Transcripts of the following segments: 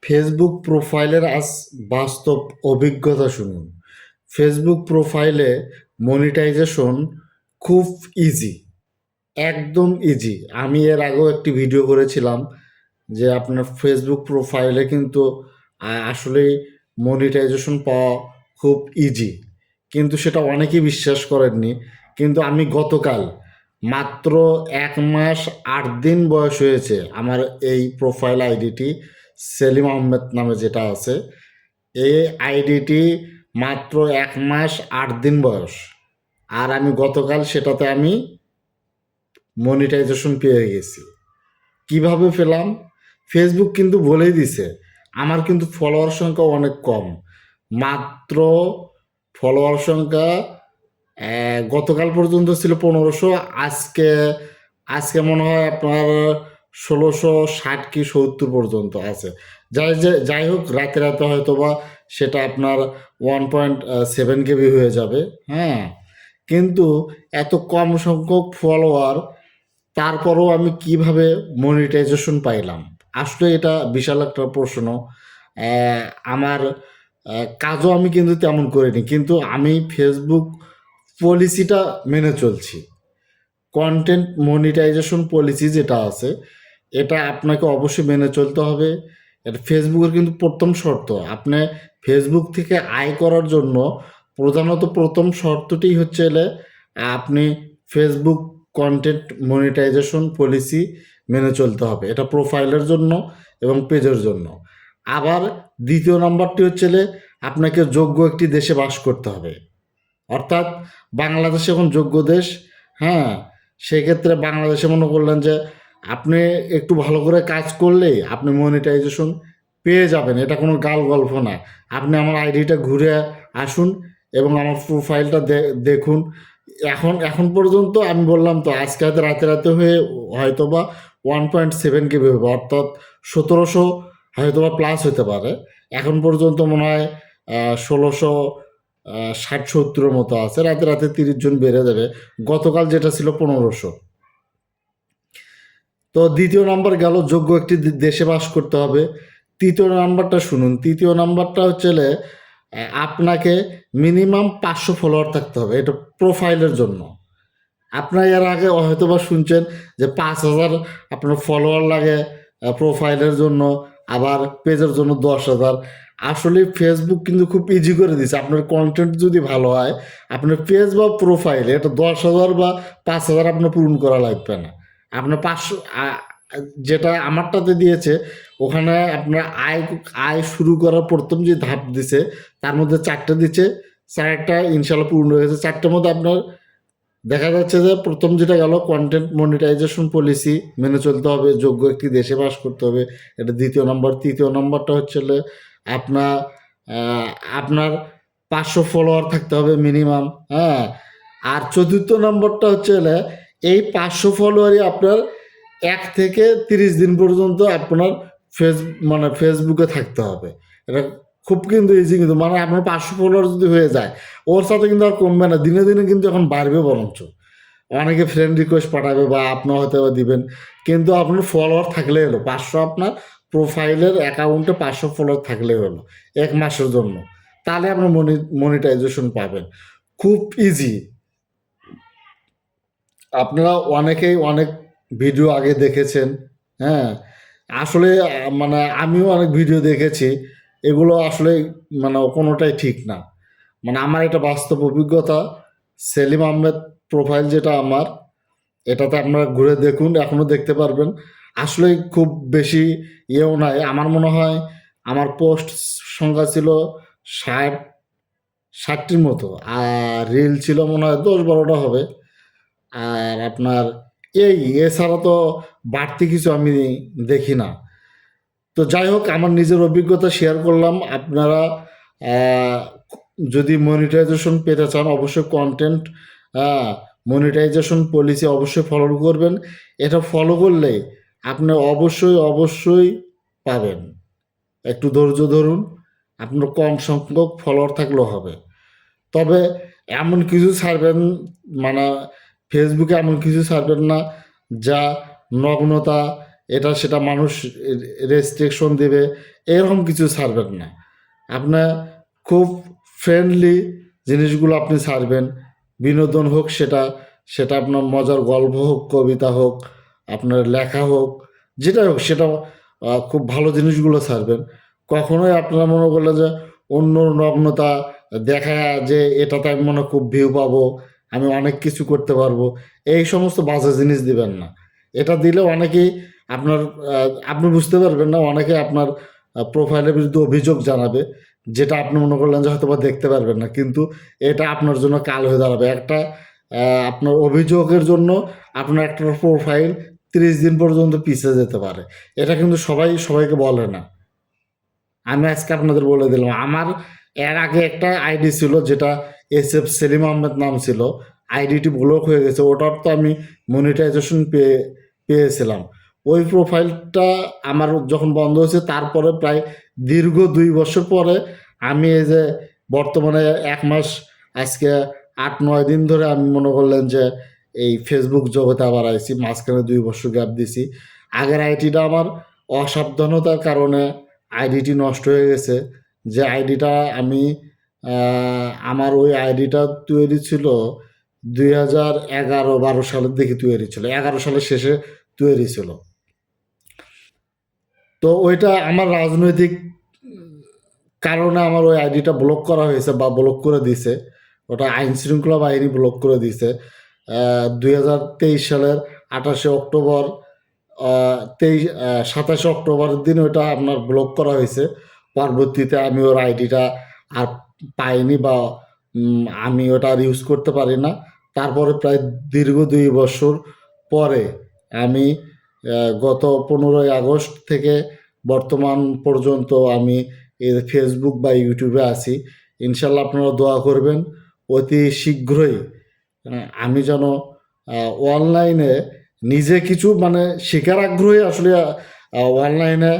Facebook প্রোফাইলের আজ বাস্তব অভিজ্ঞতা শুনুন। ফেসবুক প্রোফাইলে মনিটাইজেশন খুব ইজি, একদম ইজি। আমি এর আগেও একটি ভিডিও করেছিলাম যে আপনার ফেসবুক প্রোফাইলে কিন্তু আসলেই মনিটাইজেশন পাওয়া খুব ইজি, কিন্তু সেটা অনেকেই বিশ্বাস করেননি। কিন্তু আমি গতকাল মাত্র 1 মাস 8 দিন বয়স হয়েছে আমার এই প্রোফাইল আইডিটি, সেলিম আহমেদ নামে যেটা আছে, এই আইডিটি মাত্র 1 মাস 8 দিন বয়স। আর আমি গতকাল সেটাতে আমি মনিটাইজেশন পেয়ে গেছি। কিভাবে পেলাম? ফেসবুক কিন্তু বলেই দিছে আমার কিন্তু ফলোয়ার সংখ্যা অনেক কম, মাত্র ফলোয়ার সংখ্যা গতকাল পর্যন্ত ছিল 1500। আজকে আজকে মনে হয় আপনার 1660 কি 70 পর্যন্ত আছে। যাই হোক, রাতে রাতে হয়তো বা সেটা আপনার 1.7 KB হয়ে যাবে। হ্যাঁ, কিন্তু এত কম সংখ্যক ফলোয়ার, তারপরেও আমি কিভাবে মনিটাইজেশন পাইলাম? আসলে এটা বিশাল একটা প্রশ্ন। আমার কাজও আমি কিন্তু তেমন করিনি, কিন্তু আমি ফেসবুক পলিসিটা মেনে চলছি। কন্টেন্ট মনিটাইজেশন পলিসি যেটা আছে, এটা আপনাকে অবশ্যই মেনে চলতে হবে। এটা ফেসবুকের কিন্তু প্রথম শর্ত। আপনি ফেসবুক থেকে আয় করার জন্য প্রধানত প্রথম শর্তটি হচ্ছে হলে আপনি ফেসবুক কন্টেন্ট মনিটাইজেশন পলিসি মেনে চলতে হবে। এটা প্রোফাইলের জন্য এবং পেজের জন্য। আবার দ্বিতীয় নাম্বারটি হচ্ছে হলে আপনাকে যোগ্য একটি দেশে বাস করতে হবে। অর্থাৎ বাংলাদেশ এখন যোগ্য দেশ। হ্যাঁ, সেক্ষেত্রে বাংলাদেশে মনে করলেন যে আপনি একটু ভালো করে কাজ করলেই আপনি মনিটাইজেশন পেয়ে যাবেন। এটা কোনো গাল গল্প না। আপনি আমার আইডিটা ঘুরে আসুন এবং আমার প্রোফাইলটা দেখুন। এখন পর্যন্ত আমি বললাম তো, আজকে হয়তো রাতে রাতে হয়ে হয়তো বা 1.7 KB হবে, অর্থাৎ 1700 হয়তো বা প্লাস হতে পারে। এখন পর্যন্ত মনে হয় 1660-70 মতো আছে। রাতে রাতে 30 জন বেড়ে যাবে। গতকাল যেটা ছিল 1500। তো দ্বিতীয় নাম্বার গেল, যোগ্য একটি দেশে বাস করতে হবে। তৃতীয় নাম্বারটা শুনুন। তৃতীয় নাম্বারটা হচ্ছে আপনাকে মিনিমাম 500 ফলোয়ার থাকতে হবে, এটা প্রোফাইলের জন্য। আপনার এর আগে হয়তো বা শুনছেন যে 5000 আপনার ফলোয়ার লাগে প্রোফাইলের জন্য, আবার পেজের জন্য 10,000। আসলে ফেসবুক কিন্তু খুব ইজি করে দিচ্ছে। আপনার কন্টেন্ট যদি ভালো হয়, আপনার পেজ বা প্রোফাইলে এটা 10,000 বা 5,000 আপনার পূরণ করা লাগবে না। আপনার 500 যেটা আমারটাতে দিয়েছে, ওখানে আপনার আয় আয় শুরু করার প্রথম যে ধাপ দিছে, তার মধ্যে 4টে দিচ্ছে। 4টা ইনশাল্লাহ পূর্ণ হয়েছে। 4টের মধ্যে আপনার দেখা যাচ্ছে যে প্রথম যেটা গেল কন্টেন্ট মনিটাইজেশন পলিসি মেনে চলতে হবে, যোগ্য একটি দেশে বাস করতে হবে, এটা দ্বিতীয় নম্বর। তৃতীয় নম্বরটা হচ্ছে আপনার আপনার 500 ফলোয়ার থাকতে হবে মিনিমাম। হ্যাঁ, আর চতুর্থ নম্বরটা হচ্ছে এই 500 ফলোয়ারই আপনার 1 থেকে 30 দিন পর্যন্ত আপনার ফেসবুকে থাকতে হবে। এটা খুব কিন্তু ইজি, কিন্তু মানে আপনার 500 ফলোয়ার যদি হয়ে যায়, ওর সাথে কিন্তু আর কমবে না, দিনে দিনে কিন্তু এখন বাড়বে বরঞ্চ। অনেকে ফ্রেন্ড রিকোয়েস্ট পাঠাবে বা আপনার হয়তো দিবেন, কিন্তু আপনার ফলোয়ার থাকলেই হলো 500। আপনার প্রোফাইলের অ্যাকাউন্টে 500 ফলোয়ার থাকলেই হলো 1 মাসের জন্য। তাহলে আপনার মনিটাইজেশন পাবেন। খুব ইজি। আপনারা অনেকেই অনেক ভিডিও আগে দেখেছেন। হ্যাঁ, আসলে মানে আমিও অনেক ভিডিও দেখেছি। এগুলো আসলে মানে কোনোটাই ঠিক না। মানে আমার এটা বাস্তব অভিজ্ঞতা। সেলিম আহমেদ প্রোফাইল যেটা আমার, এটাতে আপনারা ঘুরে দেখুন, এখনও দেখতে পারবেন। আসলে খুব বেশি ইয়েও নাই। আমার মনে হয় আমার পোস্ট সংখ্যা ছিল 60-টির মতো, আর রিল ছিল মনে হয় 10-12টা হবে। আর আপনার এছাড়া তো বাড়তি কিছু আমি দেখি না। তো যাই হোক, আমার নিজের অভিজ্ঞতা শেয়ার করলাম। আপনারা আহ, যদি মনিটাইজেশন পেতে চান, অবশ্যই কন্টেন্ট মনিটাইজেশন পলিসি অবশ্যই ফলো করবেন। এটা ফলো করলে আপনি অবশ্যই অবশ্যই পাবেন। একটু ধৈর্য ধরুন, আপনার কম সংখ্যক ফলোয়ার থাকলেও হবে। তবে এমন কিছু ছাড়বেন, মানে ফেসবুকে এমন কিছু ছাড়বেন না যা নগ্নতা এটা সেটা মানুষ রেস্ট্রিকশন দিবে, এরকম কিছু ছাড়বেন না। আপনার খুব ফ্রেন্ডলি জিনিসগুলো আপনি ছাড়বেন। বিনোদন হোক, সেটা সেটা আপনার মজার গল্প হোক, কবিতা হোক, আপনার লেখা হোক, যেটা হোক সেটা খুব ভালো জিনিসগুলো ছাড়বেন। কখনোই আপনারা মনে করলেন যে অন্য নগ্নতা দেখা, যে এটাতে আমি মনে হয় খুব ভিউ পাবো, আমি অনেক কিছু করতে পারবো, এই সমস্ত বাজে জিনিস দিবেন না। এটা দিলে অনেকেই আপনার আপনি বুঝতে পারবেন না, অনেকে আপনার প্রোফাইলের বিরুদ্ধে অভিযোগ জানাবে, যেটা আপনি মনে করলেন যে হয়তো বা দেখতে পারবেন না, কিন্তু এটা আপনার জন্য কাল হয়ে দাঁড়াবে। একটা আপনার অভিযোগের জন্য আপনার একটা প্রোফাইল 30 দিন পর্যন্ত পিছিয়ে যেতে পারে। এটা কিন্তু সবাই সবাইকে বলে না। আমি আজকে আপনাদের বলে দিলাম। আমার এর আগে একটা আইডি ছিল, যেটা এসএফ সেলিম আহমেদ নাম ছিল। আইডিটি ব্লক হয়ে গেছে। ওটার তো আমি মনিটাইজেশন পেয়েছিলাম। ওই প্রোফাইলটা আমার যখন বন্ধ হয়েছে, তারপরে প্রায় দীর্ঘ 2 বছর পরে আমি এই যে বর্তমানে 1 মাস, আজকে 8-9 দিন ধরে আমি মনে করলেন যে এই ফেসবুক জগতে আবার আইছি। মাঝখানে 2 বছর গ্যাপ দিছি। আগের আইডিটা আমার অসাবধানতার কারণে আইডিটি নষ্ট হয়ে গেছে। যে আইডিটা আমি আমার ওই আইডিটা তৈরি ছিল 2011-12 সালের দিকে তৈরি ছিল। 11 সালের শেষে তৈরি ছিল। তো ওইটা আমার রাজনৈতিক কারণে আমার ওই আইডিটা ব্লক করা হয়েছে বা ব্লক করে দিছে। ওটা আইন শৃঙ্খলা বাহিনী ব্লক করে দিছে। 2023 সালের 28শে অক্টোবর, 27শে অক্টোবরের দিন ওইটা আপনার ব্লক করা হয়েছে। পরবর্তীতে আমি ওর আইডিটা আর পাইনি, বা আমি ওটা আর ইউজ করতে পারি না। তারপরে প্রায় দীর্ঘ 2 বছর পরে আমি গত 15ই আগস্ট থেকে বর্তমান পর্যন্ত আমি এই ফেসবুক বা ইউটিউবে আছি। ইনশাল্লাহ আপনারা দোয়া করবেন। অতি শীঘ্রই আমি যেন অনলাইনে নিজে কিছু মানে শেখার আগ্রহে আসলে অনলাইনে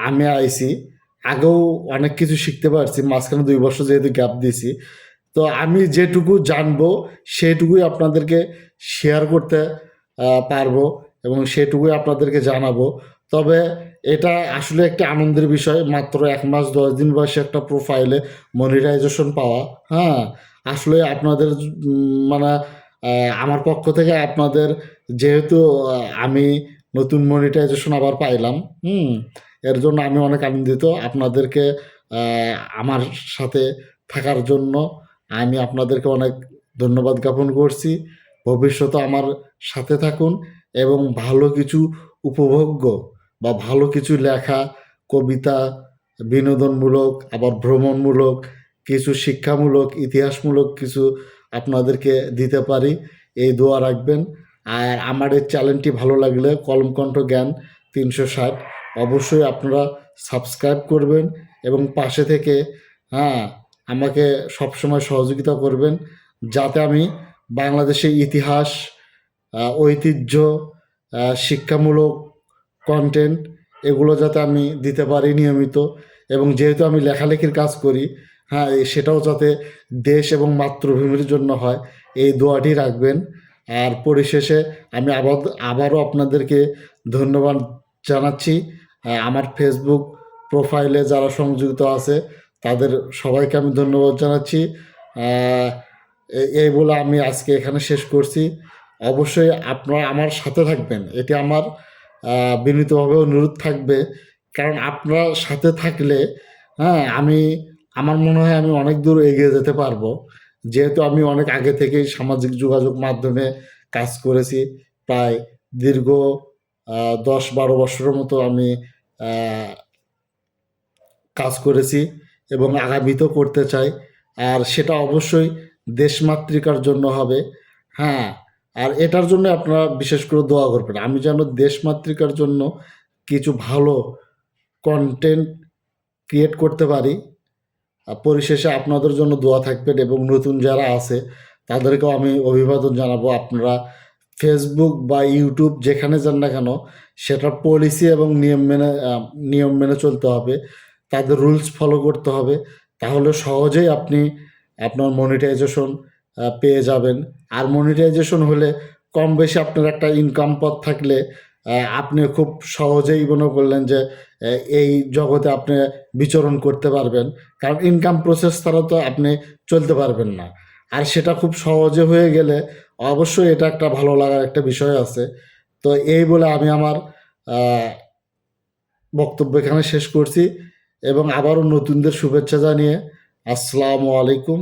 আমি আইছি। আগেও অনেক কিছু শিখতে পারছি। মাঝখানে 2 বছর যেহেতু গ্যাপ দিছি। তো আমি যেটুকু জানবো সেটুকুই আপনাদেরকে শেয়ার করতে পারবো, এবং সেটুকুই আপনাদেরকে জানাবো। তবে এটা আসলে একটা আনন্দের বিষয়, মাত্র 1 মাস 10 দিন বয়সে একটা প্রোফাইলে মনিটাইজেশন পাওয়া। হ্যাঁ, আসলে আপনাদের মানে আমার পক্ষ থেকে আপনাদের, যেহেতু আমি নতুন মনিটাইজেশন আবার পাইলাম, এর জন্য আমি অনেক আনন্দিত। আপনাদেরকে আমার সাথে থাকার জন্য আমি আপনাদেরকে অনেক ধন্যবাদ জ্ঞাপন করছি। ভবিষ্যতে আমার সাথে থাকুন, এবং ভালো কিছু উপভোগ্য বা ভালো কিছু লেখা, কবিতা, বিনোদনমূলক, আবার ভ্রমণমূলক, কিছু শিক্ষামূলক, ইতিহাসমূলক কিছু আপনাদেরকে দিতে পারি, এই দোয়া রাখবেন। আর আমার এই চ্যানেলটি ভালো লাগলে কলমকণ্ঠ জ্ঞান 360 অবশ্যই আপনারা সাবস্ক্রাইব করবেন, এবং পাশে থেকে আমাকে সবসময় সহযোগিতা করবেন, যাতে আমি বাংলাদেশের ইতিহাস, ঐতিহ্য, শিক্ষামূলক কন্টেন্ট, এগুলো যাতে আমি দিতে পারি নিয়মিত। এবং যেহেতু আমি লেখালেখির কাজ করি, সেটাও যাতে দেশ এবং মাতৃভূমির জন্য হয়, এই দোয়াটি রাখবেন। আর পরিশেষে আমি আবারও আপনাদেরকে ধন্যবাদ জানাচ্ছি। আমার ফেসবুক প্রোফাইলে যারা সংযুক্ত আছে তাদের সবাইকে আমি ধন্যবাদ জানাচ্ছি। এই বলে আমি আজকে এখানে শেষ করছি। অবশ্যই আপনারা আমার সাথে থাকবেন, এটি আমার বিনীতভাবে অনুরোধ থাকবে। কারণ আপনারা সাথে থাকলে আমি, আমার মনে হয় আমি অনেক দূর এগিয়ে যেতে পারবো। যেহেতু আমি অনেক আগে থেকেই সামাজিক যোগাযোগ মাধ্যমে কাজ করেছি। প্রায় দীর্ঘ 10-12 বছরের মতো আমি কাজ করেছি, এবং আগামীতেও করতে চাই। আর সেটা অবশ্যই দেশমাতৃকার জন্য হবে। আর এটার জন্য আপনারা বিশেষ করে দোয়া করবেন। আমি যেন দেশমাতৃকার জন্য কিছু ভালো কন্টেন্ট ক্রিয়েট করতে পারি। পরিশেষে আপনাদের জন্য দোয়া থাকবেন, এবং নতুন যারা আছে তাদেরকেও আমি অভিবাদন জানাবো। আপনারা ফেসবুক বা ইউটিউব যেখানে যান না কেন, সেটার পলিসি এবং নিয়ম মেনে চলতে হবে। তাদের রুলস ফলো করতে হবে। তাহলে সহজেই আপনি আপনার মনিটাইজেশন পেয়ে যাবেন। আর মনিটাইজেশন হলে কম বেশি আপনার একটা ইনকাম পথ থাকলে আপনি খুব সহজেই মনে করলেন যে এই জগতে আপনি বিচরণ করতে পারবেন, কারণ ইনকাম প্রসেস ছাড়া তো আপনি চলতে পারবেন না। আর সেটা খুব সহজে হয়ে গেলে অবশ্যই এটা একটা ভালো লাগার একটা বিষয় আছে। তো এই বলে আমি আমার বক্তব্য এখানে শেষ করছি এবং আবারও নতুনদের শুভেচ্ছা জানিয়ে আসসালামু আলাইকুম।